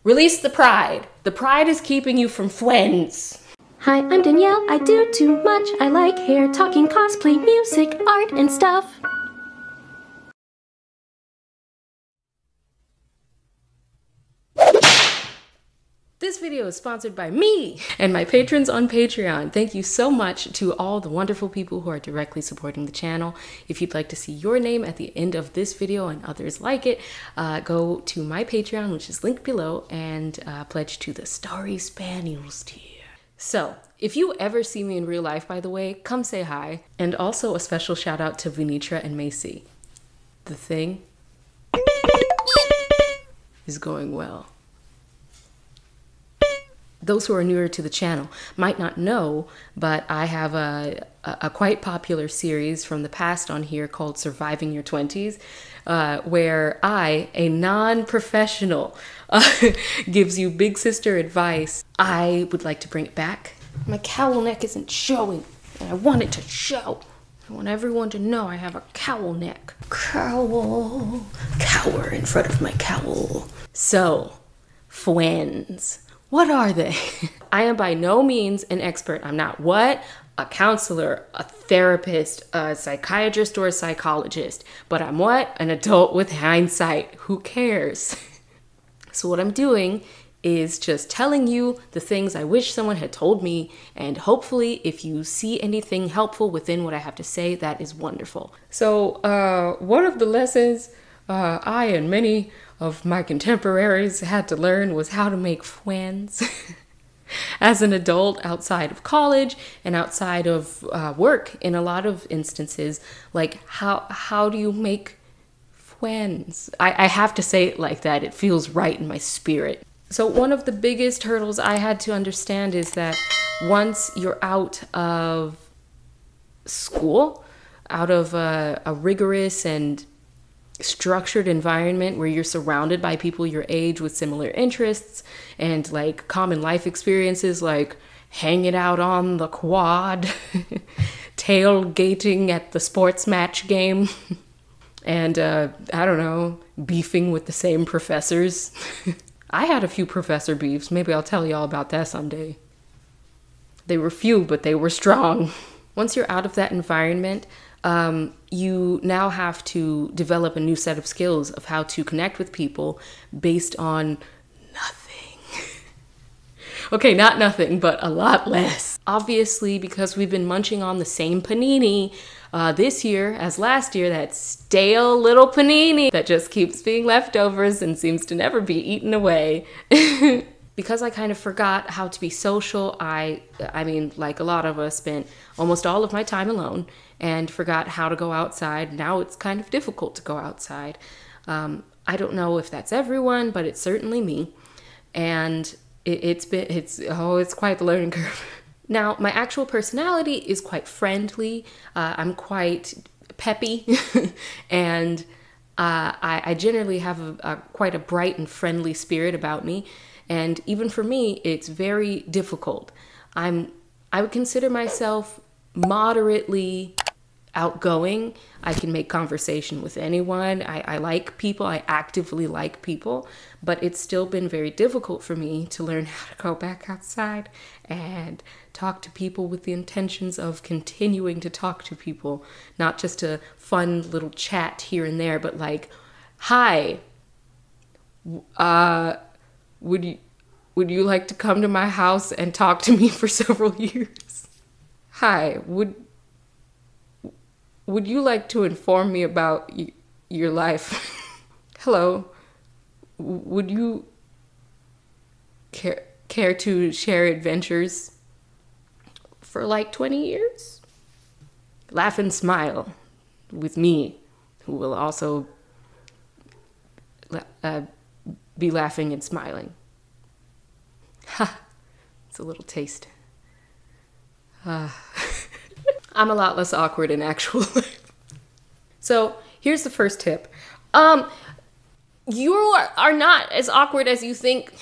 Release the pride. The pride is keeping you from Fweinds. Hi, I'm Danielle. I do too much. I like hair, talking, cosplay, music, art, and stuff. This video is sponsored by me and my patrons on Patreon. Thank you so much to all the wonderful people who are directly supporting the channel. If you'd like to see your name at the end of this video and others like it, go to my Patreon, which is linked below, and pledge to the Starry Spaniels tier. So, if you ever see me in real life, by the way, come say hi. And also a special shout out to Venitra and Macy. The thing is going well. Those who are newer to the channel might not know, but I have a quite popular series from the past on here called Surviving Your 20s, where I, a non-professional, gives you big sister advice. I would like to bring it back. My cowl neck isn't showing, and I want it to show. I want everyone to know I have a cowl neck. Cowl. Cower in front of my cowl. So, Fweinds. What are they? I am by no means an expert. I'm not what? A counselor, a therapist, a psychiatrist, or a psychologist. But I'm what? An adult with hindsight. Who cares? So what I'm doing is just telling you the things I wish someone had told me, and hopefully if you see anything helpful within what I have to say, that is wonderful. So one of the lessons I and many of my contemporaries had to learn was how to make Fweinds as an adult outside of college and outside of work. In a lot of instances, like how do you make Fweinds? I have to say it like that. It feels right in my spirit. So one of the biggest hurdles I had to understand is that once you're out of school, out of a rigorous and structured environment where you're surrounded by people your age with similar interests and like common life experiences, like hanging out on the quad, tailgating at the sports match game, and I don't know, beefing with the same professors. I had a few professor beefs. Maybe I'll tell y'all about that someday. They were few, but they were strong. Once you're out of that environment, you now have to develop a new set of skills of how to connect with people based on nothing. Okay, not nothing, but a lot less. Obviously, because we've been munching on the same panini this year as last year, that stale little panini that just keeps being leftovers and seems to never be eaten away. Because I kind of forgot how to be social, I mean, like a lot of us, spent almost all of my time alone and forgot how to go outside. Now it's kind of difficult to go outside. I don't know if that's everyone, but it's certainly me. And it's quite the learning curve. Now, my actual personality is quite friendly. I'm quite peppy, and I generally have quite a bright and friendly spirit about me. And even for me, it's very difficult. I would consider myself moderately outgoing. I can make conversation with anyone. I like people. I actively like people. But it's still been very difficult for me to learn how to go back outside and talk to people with the intentions of continuing to talk to people. Not just a fun little chat here and there, but like, hi, would you like to come to my house and talk to me for several years? Hi, would you like to inform me about your life? Hello, would you care to share adventures for like 20 years? Laugh and smile with me, who will also be laughing and smiling. Ha, it's a little taste. I'm a lot less awkward in actual life. So here's the first tip. You are not as awkward as you think.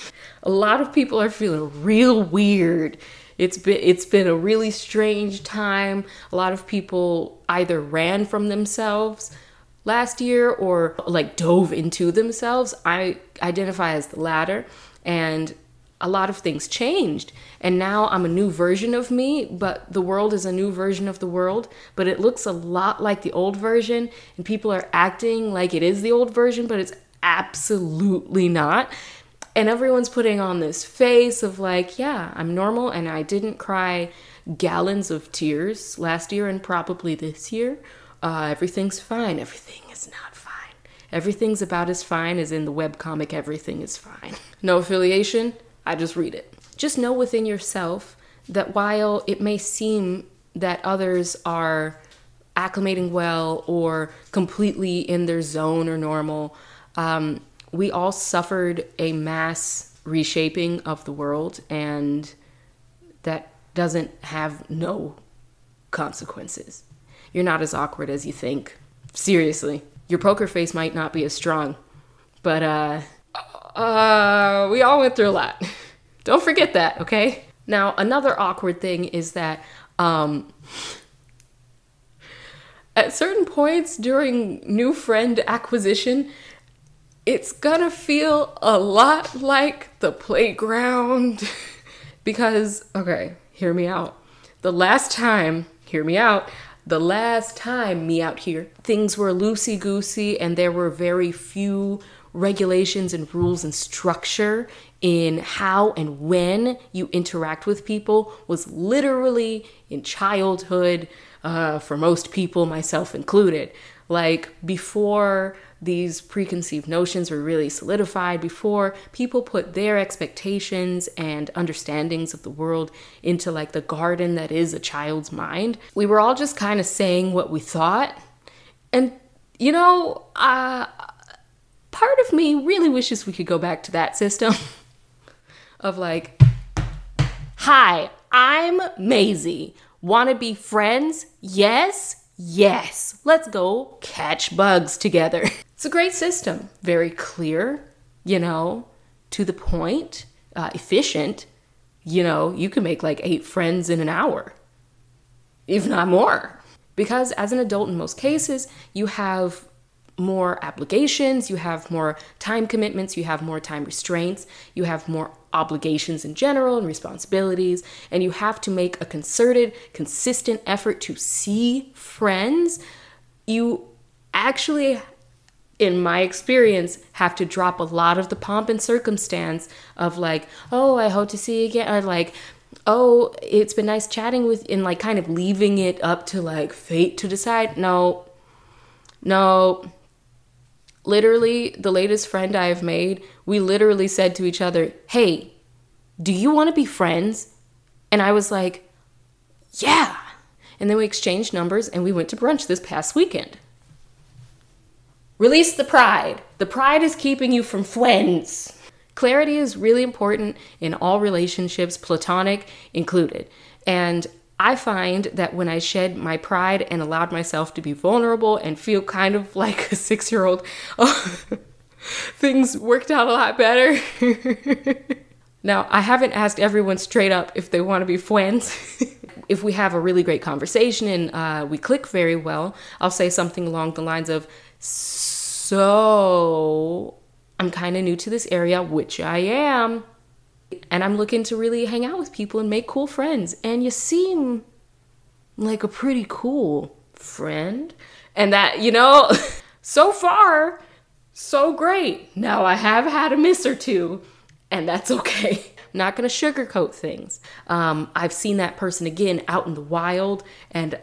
A lot of people are feeling real weird. It's been a really strange time. A lot of people either ran from themselves last year or like dove into themselves. I identify as the latter, and a lot of things changed. And now I'm a new version of me, but the world is a new version of the world, but it looks a lot like the old version, and people are acting like it is the old version, but it's absolutely not. And everyone's putting on this face of like, yeah, I'm normal and I didn't cry gallons of tears last year and probably this year. Everything's fine. Everything is not fine. Everything's about as fine as in the webcomic Everything is Fine. No affiliation. I just read it. Just know within yourself that while it may seem that others are acclimating well or completely in their zone or normal, we all suffered a mass reshaping of the world, and that doesn't have no consequences. You're not as awkward as you think. Seriously. Your poker face might not be as strong, but we all went through a lot. Don't forget that, okay? Now, another awkward thing is that at certain points during new friend acquisition, it's gonna feel a lot like the playground. Because, okay, hear me out. The last time me out here, things were loosey-goosey and there were very few regulations and rules and structure in how and when you interact with people. Was literally in childhood for most people, myself included. Like before these preconceived notions were really solidified, before people put their expectations and understandings of the world into like the garden that is a child's mind, we were all just kind of saying what we thought. And, you know, part of me really wishes we could go back to that system of like, hi, I'm Maisie. Wanna be friends? Yes. Yes, let's go catch bugs together. It's a great system. Very clear, you know, to the point, efficient. You know, you can make like 8 friends in an hour, if not more. Because as an adult in most cases, you have more obligations, you have more time commitments, you have more time restraints, you have more obligations in general and responsibilities, and you have to make a concerted, consistent effort to see friends. You actually, in my experience, have to drop a lot of the pomp and circumstance of like, oh, I hope to see you again, or like, oh, it's been nice chatting with, and like kind of leaving it up to like fate to decide. No. Literally, the latest friend I have made, we literally said to each other, hey, do you want to be friends? And I was like, yeah. And then we exchanged numbers and we went to brunch this past weekend. Release the pride. The pride is keeping you from Fweinds. Clarity is really important in all relationships, platonic included. And I find that when I shed my pride and allowed myself to be vulnerable and feel kind of like a 6-year-old, things worked out a lot better. Now, I haven't asked everyone straight up if they want to be friends. If we have a really great conversation and we click very well, I'll say something along the lines of, so I'm kind of new to this area, which I am. And I'm looking to really hang out with people and make cool friends. And you seem like a pretty cool friend. And that, you know, so far, so great. Now I have had a miss or two, and that's okay. I'm not going to sugarcoat things. I've seen that person again out in the wild, and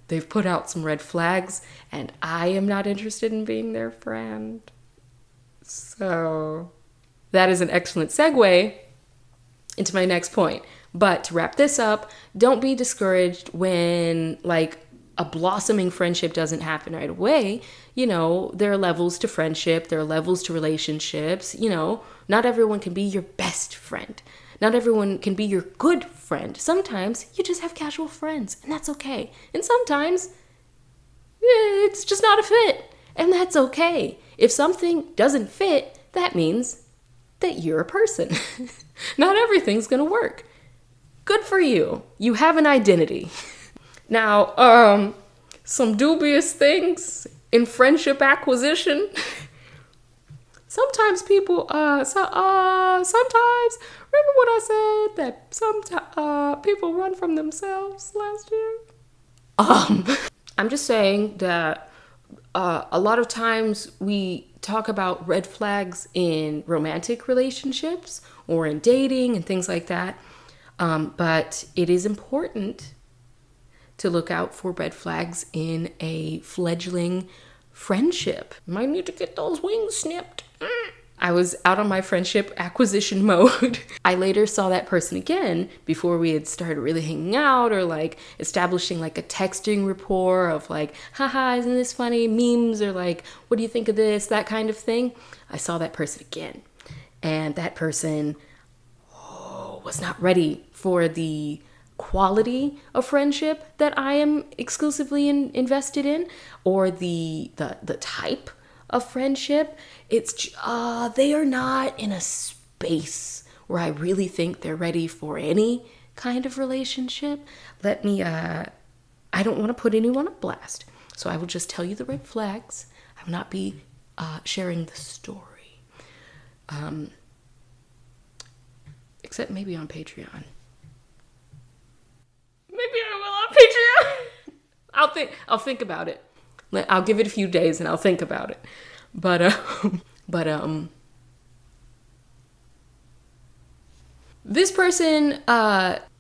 they've put out some red flags, and I am not interested in being their friend. So that is an excellent segue into my next point. But to wrap this up, don't be discouraged when like a blossoming friendship doesn't happen right away. You know, there are levels to friendship, there are levels to relationships. You know, not everyone can be your best friend. Not everyone can be your good friend. Sometimes you just have casual friends, and that's okay. And sometimes it's just not a fit, and that's okay. If something doesn't fit, that means that you're a person. Not everything's gonna work. Good for you. You have an identity. Now, some dubious things in friendship acquisition. Sometimes people, sometimes, remember what I said, that sometimes people run from themselves last year? I'm just saying that a lot of times we talk about red flags in romantic relationships or in dating and things like that. But it is important to look out for red flags in a fledgling friendship. Might need to get those wings snipped. I was out on my friendship acquisition mode. I later saw that person again before we had started really hanging out or like establishing like a texting rapport of like, haha, isn't this funny? Memes or like, what do you think of this? That kind of thing. I saw that person again. And that person was not ready for the quality of friendship that I am exclusively invested in, or the type of friendship. It's they are not in a space where I really think they're ready for any kind of relationship. Let me I don't want to put anyone on blast, so I will just tell you the red flags. I will not be sharing the story, except maybe on Patreon. Maybe I will on Patreon. I'll think about it. I'll give it a few days and I'll think about it. But this person,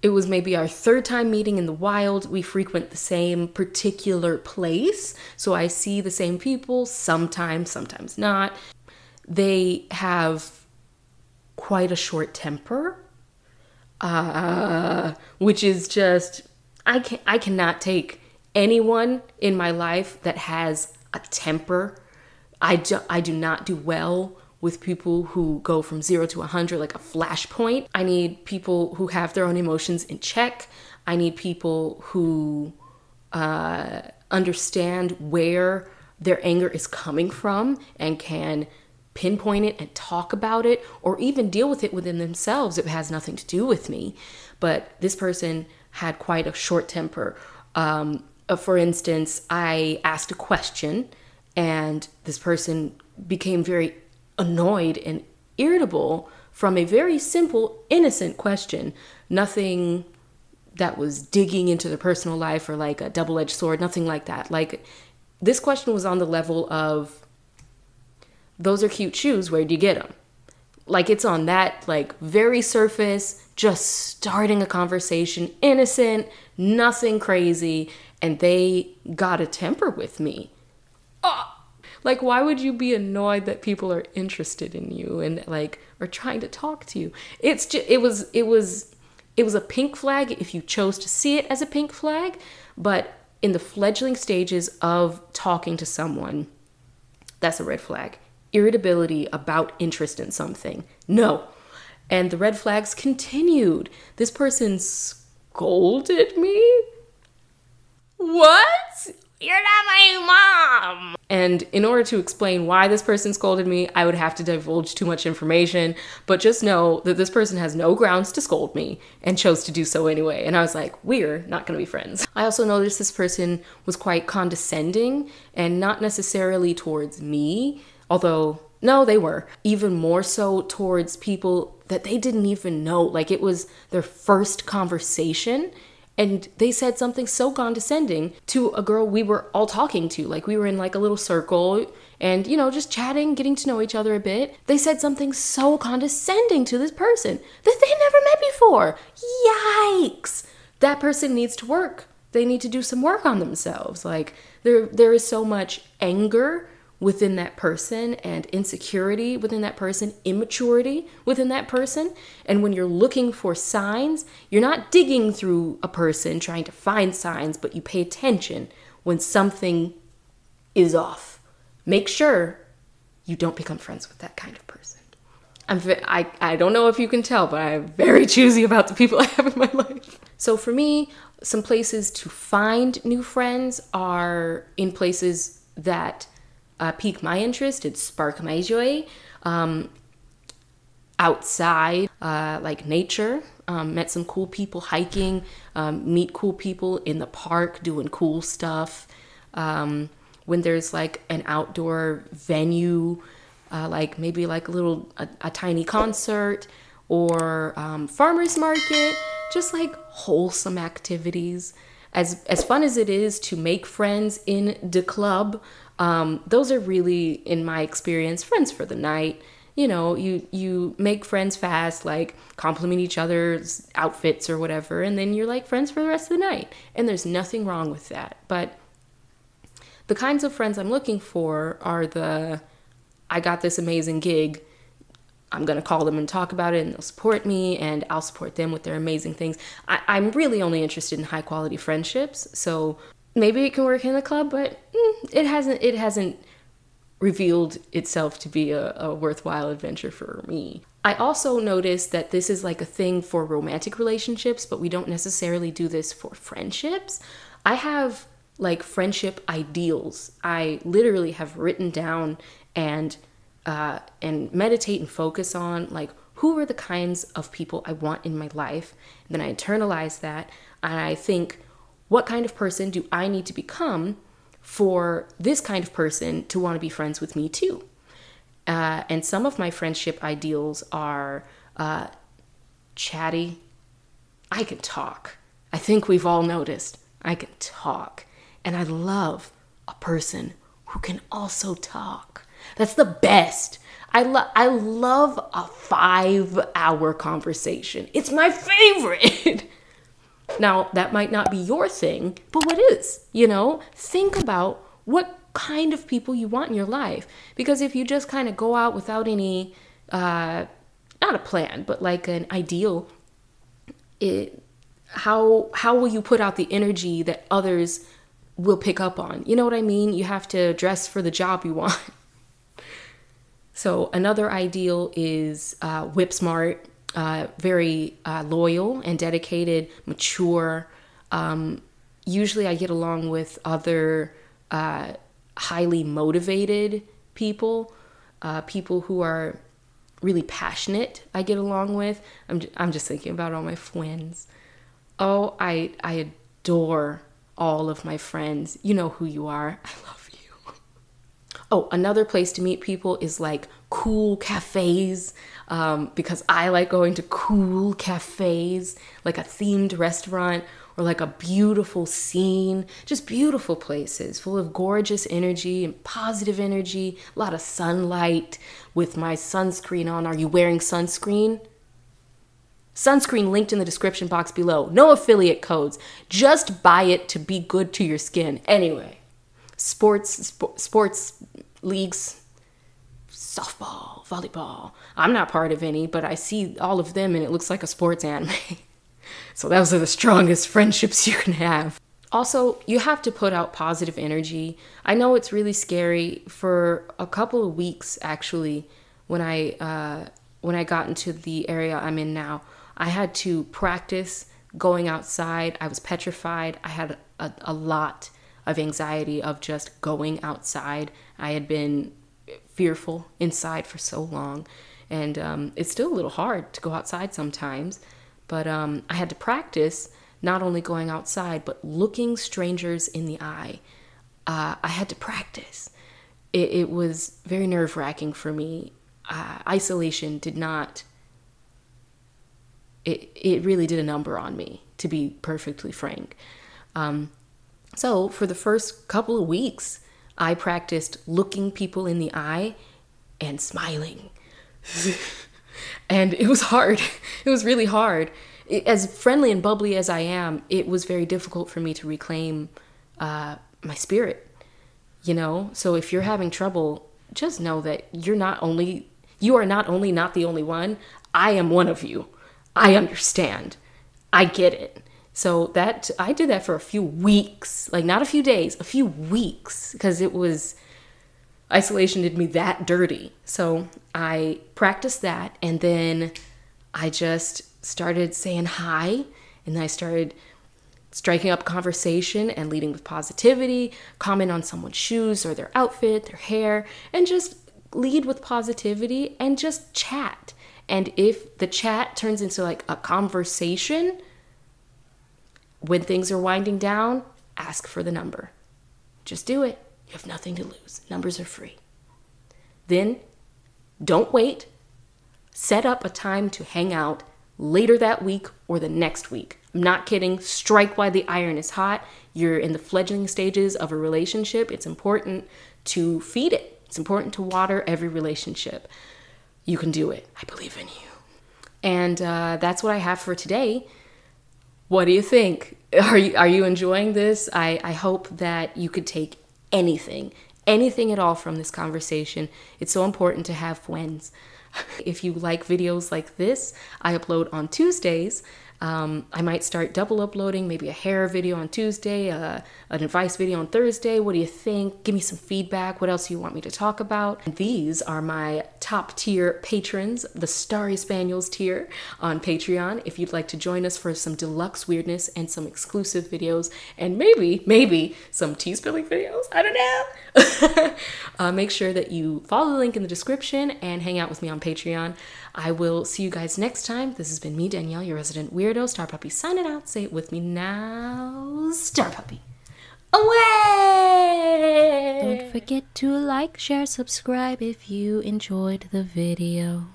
it was maybe our third time meeting in the wild. We frequent the same particular place, so I see the same people sometimes not. They have quite a short temper, which is just, I cannot take anyone in my life that has a temper. I do not do well with people who go from 0 to 100 like a flashpoint. I need people who have their own emotions in check. I need people who understand where their anger is coming from and can pinpoint it and talk about it, or even deal with it within themselves if it has nothing to do with me. But this person had quite a short temper. For instance, I asked a question and this person became very annoyed and irritable from a very simple, innocent question. Nothing that was digging into their personal life or like a double-edged sword, nothing like that. Like, this question was on the level of, those are cute shoes, where do you get them? Like, it's on that, like, very surface, just starting a conversation, innocent, nothing crazy, and they got a temper with me. Oh, like, why would you be annoyed that people are interested in you and like are trying to talk to you? It's just, it was a pink flag if you chose to see it as a pink flag, but in the fledgling stages of talking to someone, that's a red flag. Irritability about interest in something, no. And the red flags continued. This person scolded me. What? You're not my mom. And in order to explain why this person scolded me, I would have to divulge too much information. But just know that this person has no grounds to scold me and chose to do so anyway. And I was like, we're not going to be friends. I also noticed this person was quite condescending, and not necessarily towards me, although, no, they were. Even more so towards people that they didn't even know. Like, it was their first conversation, and they said something so condescending to a girl we were all talking to. Like, we were in like a little circle and, you know, just chatting, getting to know each other a bit. They said something so condescending to this person that they never met before. Yikes! That person needs to work. They need to do some work on themselves. Like, there is so much anger within that person, and insecurity within that person, immaturity within that person. And when you're looking for signs, you're not digging through a person trying to find signs, but you pay attention when something is off. Make sure you don't become friends with that kind of person. I don't know if you can tell, but I'm very choosy about the people I have in my life. So for me, some places to find new friends are in places that pique my interest, it spark my joy. Outside, like nature, met some cool people hiking, meet cool people in the park doing cool stuff. when there's like an outdoor venue, like maybe like a tiny concert or farmer's market, just like wholesome activities. As fun as it is to make friends in the club, those are really, in my experience, friends for the night. You know, you make friends fast, like compliment each other's outfits or whatever, and then you're like friends for the rest of the night. And there's nothing wrong with that. But the kinds of friends I'm looking for are I got this amazing gig, I'm going to call them and talk about it, and they'll support me, and I'll support them with their amazing things. I'm really only interested in high quality friendships. So maybe it can work in the club, but it hasn't revealed itself to be a worthwhile adventure for me. I also noticed that this is like a thing for romantic relationships, but we don't necessarily do this for friendships. I have like friendship ideals. I literally have written down and meditate and focus on like who are the kinds of people I want in my life. And then I internalize that, and I think, what kind of person do I need to become for this kind of person to want to be friends with me too? And some of my friendship ideals are chatty. I can talk. I think we've all noticed I can talk. And I love a person who can also talk. That's the best. I love a 5-hour conversation. It's my favorite. Now, that might not be your thing, but what is? You know, think about what kind of people you want in your life. Because if you just kind of go out without any, not a plan, but like an ideal, how will you put out the energy that others will pick up on? You know what I mean? You have to dress for the job you want. So another ideal is whip smart, very loyal and dedicated, mature. Usually I get along with other highly motivated people, people who are really passionate. I get along with. I'm just thinking about all my Fweinds. Oh, I adore all of my friends. You know who you are. I love you. Oh, another place to meet people is like cool cafes, because I like going to cool cafes, like a themed restaurant or like a beautiful scene, just beautiful places full of gorgeous energy and positive energy, a lot of sunlight with my sunscreen on. Are you wearing sunscreen? Sunscreen linked in the description box below. No affiliate codes. Just buy it to be good to your skin. Anyway, sports leagues, softball, volleyball. I'm not part of any, but I see all of them and it looks like a sports anime. So those are the strongest friendships you can have. Also, you have to put out positive energy. I know it's really scary. For a couple of weeks, actually, when I got into the area I'm in now, I had to practice going outside. I was petrified. I had a lot of anxiety of just going outside. I had been fearful inside for so long, and it's still a little hard to go outside sometimes, but I had to practice not only going outside, but looking strangers in the eye. I had to practice. It was very nerve-wracking for me. Isolation did not... It really did a number on me, to be perfectly frank. So for the first couple of weeks, I practiced looking people in the eye and smiling. And it was hard. It was really hard. As friendly and bubbly as I am, it was very difficult for me to reclaim my spirit, you know? So if you're having trouble, just know that you are not only not the only one, I am one of you. I understand. I get it. So that I did that for a few weeks, like not a few days, a few weeks, because isolation did me that dirty. So I practiced that, and then I just started saying hi, and then I started striking up conversation and leading with positivity, comment on someone's shoes or their outfit, their hair, and just lead with positivity and just chat. And if the chat turns into like a conversation, when things are winding down, ask for the number. Just do it. You have nothing to lose. Numbers are free. Then, don't wait. Set up a time to hang out later that week or the next week. I'm not kidding. Strike while the iron is hot. You're in the fledgling stages of a relationship. It's important to feed it. It's important to water every relationship. You can do it. I believe in you. And that's what I have for today. What do you think? Are you enjoying this? I hope that you could take anything at all from this conversation. It's so important to have Fweinds. If you like videos like this, I upload on Tuesdays. I might start double uploading, maybe a hair video on Tuesday, an advice video on Thursday. What do you think? Give me some feedback. What else do you want me to talk about? These are my top tier patrons, the Starry Spaniels tier on Patreon. If you'd like to join us for some deluxe weirdness and some exclusive videos, and maybe some tea spilling videos, I don't know. Make sure that you follow the link in the description and hang out with me on Patreon. I will see you guys next time. This has been me, Danielle, your resident weirdo. StarPuppy signing out. Say it with me now. StarPuppy. Away! Don't forget to like, share, subscribe if you enjoyed the video.